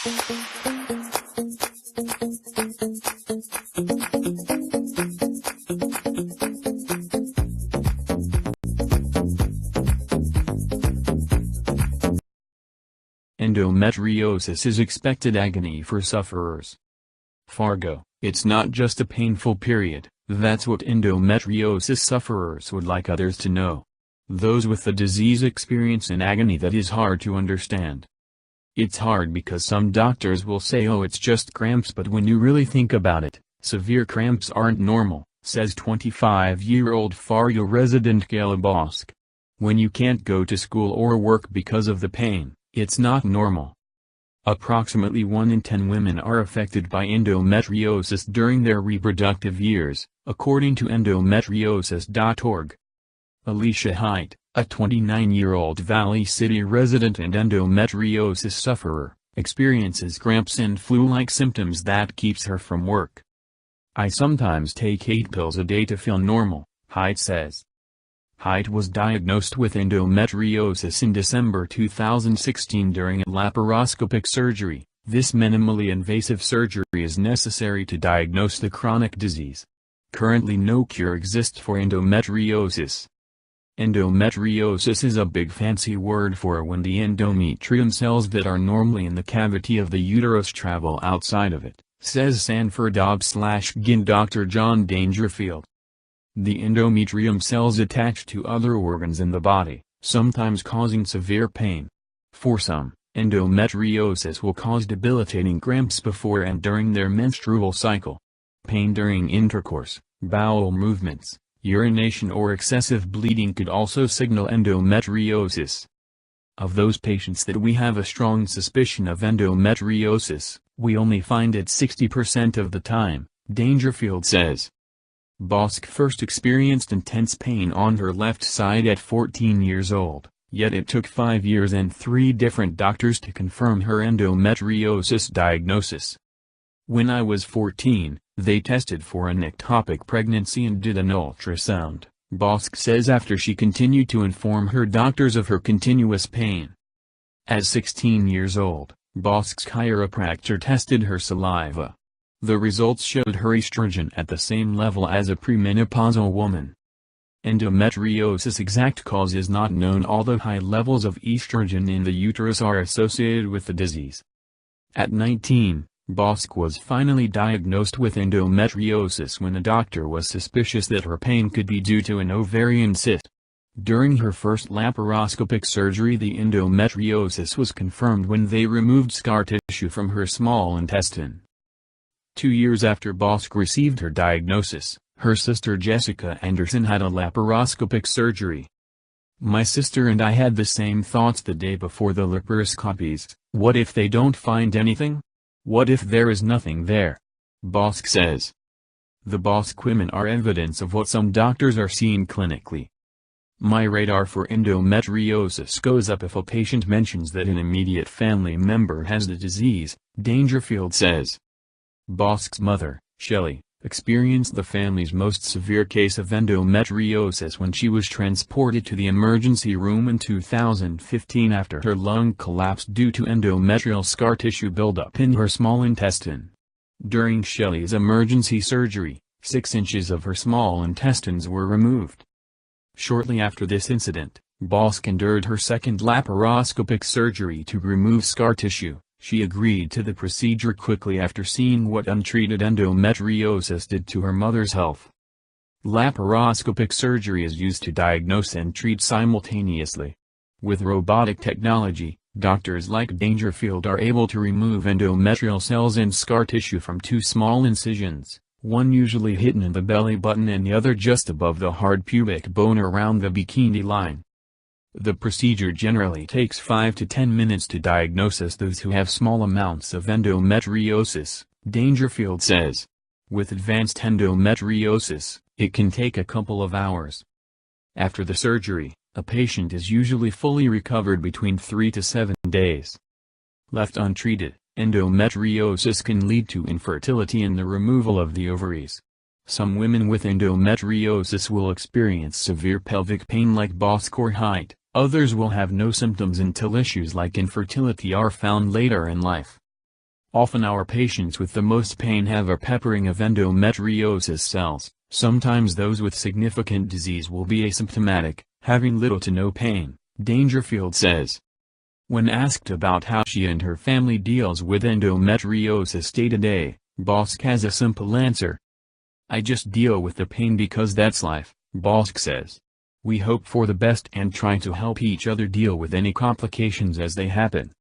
Endometriosis is expected agony for sufferers. Fargo, it's not just a painful period, that's what endometriosis sufferers would like others to know. Those with the disease experience an agony that is hard to understand. It's hard because some doctors will say, oh, it's just cramps, but when you really think about it, severe cramps aren't normal, says 25-year-old Fargo resident Kayla Bauske. When you can't go to school or work because of the pain, it's not normal. Approximately 1 in 10 women are affected by endometriosis during their reproductive years, according to endometriosis.org. Alicia Heit, a 29-year-old Valley City resident and endometriosis sufferer, experiences cramps and flu-like symptoms that keeps her from work. I sometimes take 8 pills a day to feel normal, Heit says. Heit was diagnosed with endometriosis in December 2016 during a laparoscopic surgery. This minimally invasive surgery is necessary to diagnose the chronic disease. Currently no cure exists for endometriosis. Endometriosis is a big fancy word for when the endometrium cells that are normally in the cavity of the uterus travel outside of it, says Sanford OB/GYN Dr. John Dangerfield. The endometrium cells attach to other organs in the body, sometimes causing severe pain. For some, endometriosis will cause debilitating cramps before and during their menstrual cycle. Pain during intercourse, bowel movements, urination or excessive bleeding could also signal endometriosis. Of those patients that we have a strong suspicion of endometriosis, we only find it 60% of the time, Dangerfield says. Bauske first experienced intense pain on her left side at 14 years old, yet it took 5 years and 3 different doctors to confirm her endometriosis diagnosis. When I was 14, they tested for an ectopic pregnancy and did an ultrasound, Bauske says after she continued to inform her doctors of her continuous pain. At 16 years old, Bauske's chiropractor tested her saliva. The results showed her estrogen at the same level as a premenopausal woman. Endometriosis' exact cause is not known, although high levels of estrogen in the uterus are associated with the disease. At 19, Bauske was finally diagnosed with endometriosis when a doctor was suspicious that her pain could be due to an ovarian cyst. During her first laparoscopic surgery, the endometriosis was confirmed when they removed scar tissue from her small intestine. 2 years after Bauske received her diagnosis, her sister Jessica Anderson had a laparoscopic surgery. My sister and I had the same thoughts the day before the laparoscopies. What if they don't find anything? What if there is nothing there? Bauske says. The Bauske women are evidence of what some doctors are seeing clinically. My radar for endometriosis goes up if a patient mentions that an immediate family member has the disease, Dangerfield says. Bauske's mother, Shelley, experienced the family's most severe case of endometriosis when she was transported to the emergency room in 2015 after her lung collapsed due to endometrial scar tissue buildup in her small intestine. During Shelley's emergency surgery, 6 inches of her small intestines were removed. Shortly after this incident, Bauske endured her second laparoscopic surgery to remove scar tissue. She agreed to the procedure quickly after seeing what untreated endometriosis did to her mother's health. Laparoscopic surgery is used to diagnose and treat simultaneously. With robotic technology, doctors like Dangerfield are able to remove endometrial cells and scar tissue from 2 small incisions, one usually hidden in the belly button and the other just above the hard pubic bone around the bikini line. The procedure generally takes 5 to 10 minutes to diagnose those who have small amounts of endometriosis, Dangerfield says. With advanced endometriosis, it can take a couple of hours. After the surgery, a patient is usually fully recovered between 3 to 7 days. Left untreated, endometriosis can lead to infertility and the removal of the ovaries. Some women with endometriosis will experience severe pelvic pain like Bauske or Heit. Others will have no symptoms until issues like infertility are found later in life. Often our patients with the most pain have a peppering of endometriosis cells. Sometimes those with significant disease will be asymptomatic, having little to no pain, Dangerfield says. When asked about how she and her family deals with endometriosis day-to-day, Bauske has a simple answer. "I just deal with the pain because that's life," Bauske says. "We hope for the best and try to help each other deal with any complications as they happen."